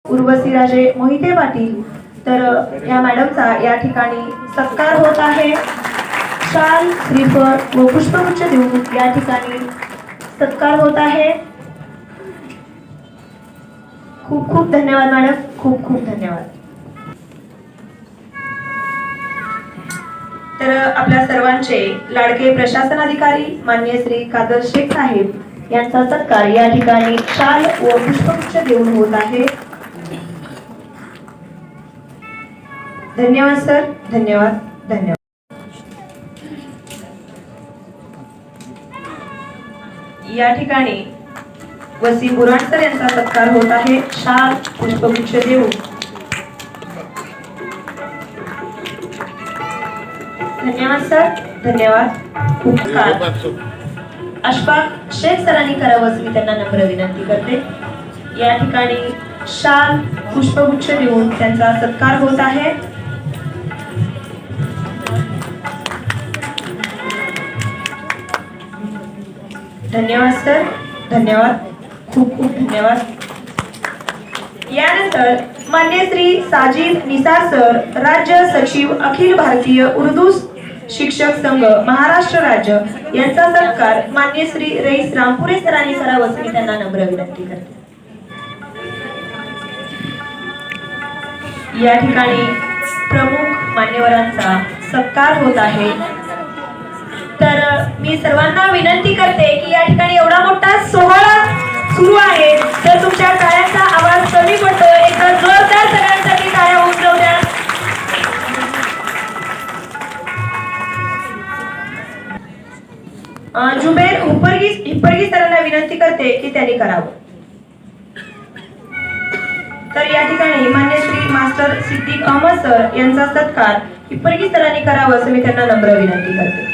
उर्वशी राजे मोहिते पाटील, तर या मॅडमचा या ठिकाणी सत्कार होत आहे। शाल, श्रीफळ व पुष्पगुच्छ देऊन या ठिकाणी सत्कार होत आहे। खूप खूप धन्यवाद मॅडम, खूप खूप धन्यवाद। तर आपल्या सर्वांचे लाडके प्रशासन अधिकारी माननीय श्री कादर शेख साहेब यांचा सत्कार या ठिकाणी शाल व पुष्पगुच्छ देऊन होत आहे। धन्यवाद सर, धन्यवाद, धन्यवाद। या ठिकाणी वसी बुराणकर यांचा सत्कार होत आहे। शाल पुष्पगुच्छ देऊन धन्यवाद सर, धन्यवाद। खूप अशफाक शेख सरांनी करावं असं मी त्यांना नम्र विनंती करते। या ठिकाणी शाल पुष्पगुच्छ देऊन त्यांचा सत्कार होत आहे। धन्यवाद सर, धन्यवाद, खूप खूप धन्यवाद। यानंतर मान्य श्री साजिद निसार सर, राज्य सचिव अखिल भारतीय उर्दू शिक्षक संघ महाराष्ट्र राज्य यांचा सत्कार मान्य श्री रईस रामपुरे सरांनी करावा असं मी त्यांना नम्र विनंती करते। या ठिकाणी प्रमुख मान्यवरांचा सत्कार होत आहे। तर मी सर्वांना विनंती करते की या ठिकाणी एवढा मोठा सोहळा सुरू आहे, तर तुमच्या टाळ्यांचा आवाज कमी पडतोय, एकदा जोरदार सगळ्यांसाठी टाळ्या होऊन जाऊ द्या। जुबेर हिप्परगी सरांना विनंती करते की त्यांनी करावं। तर या ठिकाणी मान्य श्री मास्टर सिद्दीक अहमद सर यांचा सत्कार हिप्परगी सरांनी करावं असं मी त्यांना नम्र विनंती करते।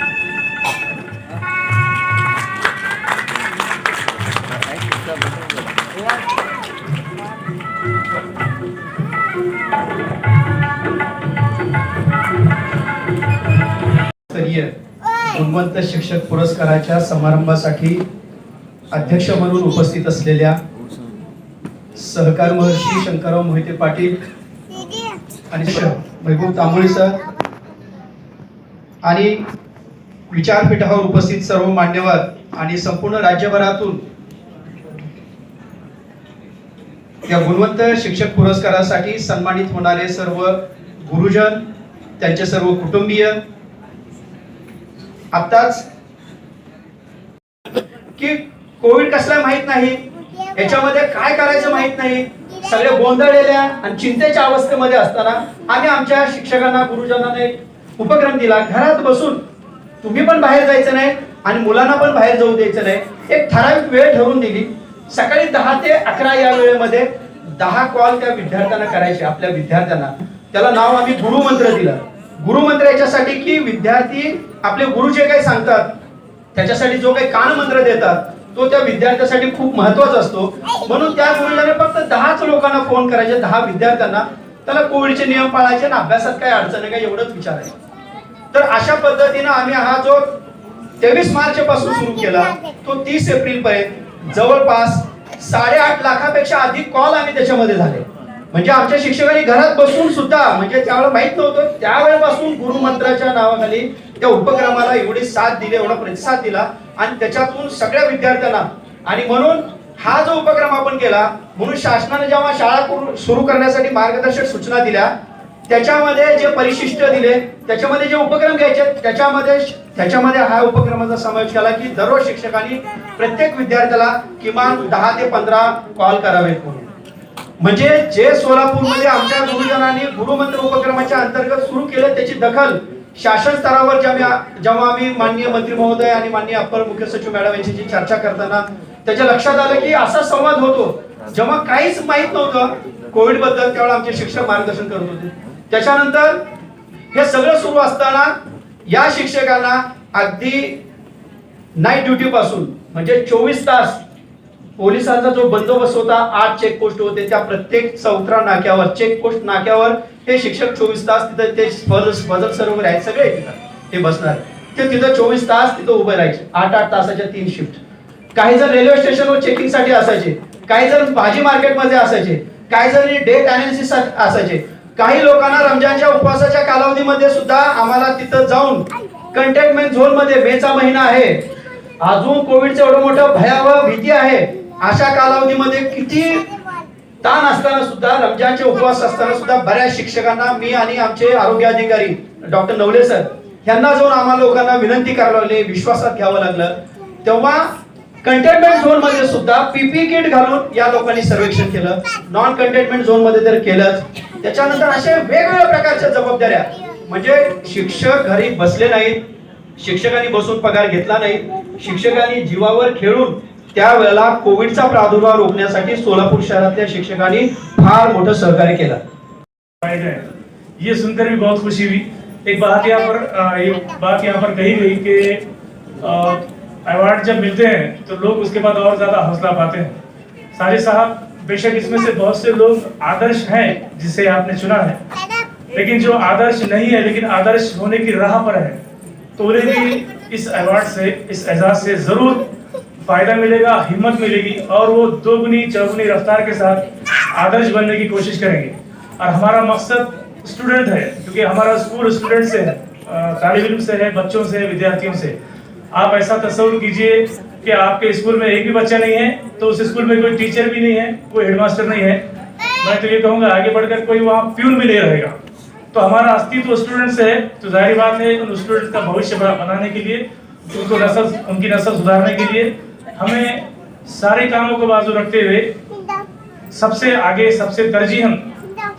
गुणवंत शिक्षक पुरस्काराच्या समारंभासाठी अध्यक्ष म्हणून उपस्थित असलेल्या सहकार महर्षी शंकरराव मोहिते पाटील आणि महबूब तांबोळी सर आणि विचारपीठावर उपस्थित सर्व मान्यवर आणि संपूर्ण राज्यभरातून या गुणवंत शिक्षक पुरस्कारासाठी सन्मानित होणारे सर्व गुरुजन, त्यांचे सर्व कुटुंबीय, आताच की कोविड कसला माहित नाही, याच्यामध्ये काय करायचं माहित नाही, सगळे गोंधळलेल्या आणि चिंतेच्या अवस्थेमध्ये असताना आम्ही आमच्या शिक्षकांना, गुरुजनांना एक उपक्रम दिला। घरात बसून तुम्ही पण बाहेर जायचं नाही आणि मुलांना पण बाहेर जाऊ द्यायचं नाही। एक ठराविक वेळ ठरवून दिली, सकाळी 10 ते 11 या वेळेमध्ये 10 कॉल त्या विद्यार्थ्यांना करायचे, आपल्या विद्यार्थ्यांना। त्याला नाव आम्ही गुरुमंत्र दिलं। गुरुमंत्र याच्यासाठी की विद्यार्थी आपले गुरु जे काही सांगतात त्याच्यासाठी जो काही कानमंत्र देतात तो त्या विद्यार्थ्यासाठी खूप महत्त्वाचा असतो। म्हणून त्या गुरुजनाने फक्त 10च लोकांना फोन करायचे, 10 विद्यार्थ्यांना। त्याला कोविडचे नियम पाळायचे आणि अभ्यासात काही अडचण नाही का एवढंच विचारायचं। तर अशा पद्धतीने आम्ही हा जो 23 मार्च पासून सुरू केला तो 30 एप्रिल पर्यंत जवळपास 8.5 लाखापेक्षा अधिक कॉल आम्ही त्याच्यामध्ये झाले। म्हणजे आमच्या शिक्षकांनी घरात बसून सुद्धा, म्हणजे त्यावेळेला माहित नव्हतं, त्यावेळेपासून गुरुमंत्राच्या नावाखाली त्या उपक्रमाला एवढी साथ दिली, एवढा प्रतिसाद दिला आणि त्याच्यातून सगळ्या विद्यार्थ्यांना। आणि म्हणून हा जो उपक्रम आपण केला, म्हणून शासनाने जेव्हा शाळा सुरू करण्यासाठी मार्गदर्शक सूचना दिल्या, त्याच्यामध्ये जे परिशिष्ट दिले, त्याच्यामध्ये जे उपक्रम घ्यायचे, त्याच्यामध्ये हा उपक्रमाचा समावेश केला की दररोज शिक्षकांनी प्रत्येक विद्यार्थ्याला किमान 10 ते 15 कॉल करावेत म्हणून। म्हणजे जे सोलापूरमध्ये आमच्या गुरुजनांनी गुरुमंत्र उपक्रमाच्या अंतर्गत सुरू केले त्याची दखल शासन स्तरावर जेव्हा आम्ही माननीय मंत्री महोदय आणि माननीय अप्पर मुख्य सचिव मॅडम यांची चर्चा करताना त्याच्या लक्षात आलं की असा संवाद होतो। जेव्हा काहीच माहित नव्हतं कोविड बद्दल त्यावेळेला आमचे शिक्षक मार्गदर्शन करत होते। त्याच्यानंतर हे सगळं सुरू असताना या शिक्षकांना अगदी नाईट ड्युटी पासून म्हणजे 24 तास पोलिसांचा जो बंदोबस्त होता, 8 चेकपोस्ट होते, त्या प्रत्येक चौथरा नाक्यावर, चेकपोस्ट नाक्यावर हे शिक्षक 24 तास तिथे ते फजल सरोवर आहेत सगळे ते बसणार, ते तिथे 24 तास तिथे उभे राहायचे। 8-8 तासाच्या 3 शिफ्ट। काही जण रेल्वे स्टेशनवर चेकिंग साठी असायचे, काही जण भाजी मार्केट मध्ये असायचे काही जरी डेट अनालिसिस असायचे. काही लोकांना रमजानच्या उपवासाच्या कालावधीमध्ये सुद्धा आम्हाला तिथं जाऊन कंटेनमेंट झोन मध्ये, मेचा महिना आहे, अजून कोविडचं एवढं मोठं भयावह भीती आहे, अशा कालावधीमध्ये किती ताण असताना सुद्धा, रमजानचे उपवास असताना सुद्धा बऱ्याच शिक्षकांना मी आणि आमचे आरोग्य अधिकारी डॉक्टर नवले सर यांना जाऊन आम्हाला लोकांना विनंती करावी लागली, विश्वासात घ्यावं लागलं. तेव्हा कंटेनमेंट झोन मध्ये सुद्धा पीपी किट घालून या लोकांनी सर्वेक्षण केलं. नॉन कंटेनमेंट झोन मध्ये तर केलंच. त्याच्यानंतर अशा वेगवेगळ्या प्रकारच्या जबाबदाऱ्या, म्हणजे शिक्षक घरी बसले नाहीत, शिक्षकांनी बसून पगार घेतला नाही, शिक्षकांनी जीवावर खेळून त्यावेळेला कोविडचा प्रादुर्भाव रोखण्यासाठी सोलापूर शहरातल्या शिक्षकांनी फार मोठं सहकार्य केलं. ये सुनकर भी बहुत खुशी हुई. एक बात यहाँ पर कही गई कि अवार्ड जब मिलते हैं तो लोग उसके बाद और ज्यादा हौसला पाते हैं. साजिद साहब, बेशक इसमें से बहुत से लोग आदर्श हैं जिसे आपने चुना है, लेकिन जो आदर्श नहीं है लेकिन आदर्श होने की राह पर है, तो उन्हें भी इस अवार्ड से, इस एजाज से जरूर फायदा मिलेगा, हिम्मत मिलेगी और वो दोगुनी चौगुनी रफ्तार के साथ आदर्श बनने की कोशिश करेंगे. और हमारा मकसद स्टूडेंट है, क्योंकि हमारा स्कूल स्टूडेंट से है, तालिब इल्म से है, बच्चों से, विद्यार्थियों से. आप ऐसा तस्वीर कीजिए कि आपके स्कूल में एक भी बच्चा नहीं है तो उस स्कूल में कोई टीचर भी नहीं है, कोई हेडमास्टर नहीं है, मैं तो ये कहूँगा आगे बढ़कर कोई वहाँ प्यून भी नहीं रहेगा. तो हमारा अस्तित्व स्टूडेंट से है, तो जाहिर बात है उन स्टूडेंट का भविष्य बनाने के लिए, उनकी नस्ल सुधारने के लिए हमें सारे कामों को बाजू रखते हुए सबसे आगे, सबसे तरजीह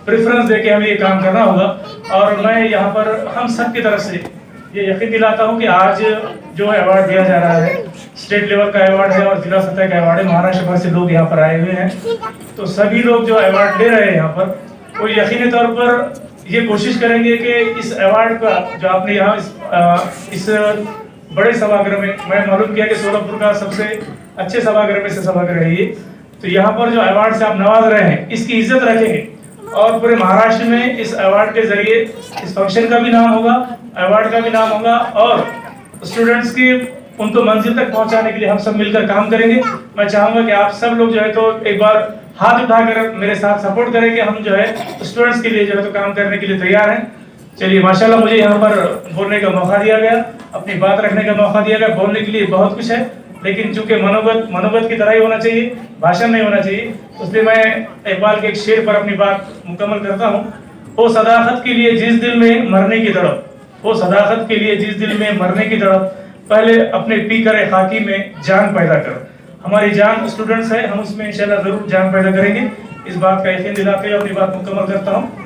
प्रेफरेंस देके हमें ये काम करना होगा. और मैं यहाँ पर हम सब की तरफ से ये यकीन दिलाता हूँ कि आज जो अवार्ड दिया जा रहा है, स्टेट लेवल का अवार्ड है और जिला सतह का अवार्ड है, महाराष्ट्र भर से लोग यहाँ पर आए हुए हैं. तो सभी लोग जो अवार्ड ले रहे हैं यहाँ पर, वो यकीनी तौर पर ये कोशिश करेंगे कि इस अवार्ड का जो आपने यहाँ इस बड़े सभागृह में, मैं मालूम किया कि सोलापुर का सबसे अच्छे सभागृह में से सभागृह है ये, तो यहाँ पर जो अवार्ड से आप नवाज रहे हैं इसकी इज्जत रखेंगे और पूरे महाराष्ट्र में इस अवार्ड के जरिए इस फंक्शन का भी नाम होगा, अवार्ड का भी नाम होगा और स्टूडेंट्स की उनको मंजिल तक पहुंचाने के लिए हम सब मिलकर काम करेंगे. मैं चाहूंगा कि आप सब लोग जो है तो एक बार हाथ उठाकर मेरे साथ सपोर्ट करें कि हम जो है स्टूडेंट्स के लिए जो है तो काम करने के लिए तैयार हैं. चलिए, माशाल्लाह मुझे यहाँ पर बोलने का मौका दिया गया, अपनी बात रखने का मौका दिया गया. बोलने के लिए बहुत कुछ है, लेकिन चूंकि मनोगत की तरह ही होना चाहिए, भाषण नहीं होना चाहिए, इसलिए मैं इकबाल के एक शेर पर अपनी बात मुकम्मल करता हूँ. ओ सदाकत के लिए जिस दिल में मरने की तड़प, ओ सदाकत के लिए जिस दिल में मरने की तड़प, पहले अपने पी करे खाकी में जान पैदा कर. हमारी जान स्टूडेंट्स है, हम उसमें इंशाल्लाह जरूर जान पैदा करेंगे. इस बात का यकीन दिलाते हुए अपनी बात मुकम्मल करता हूँ.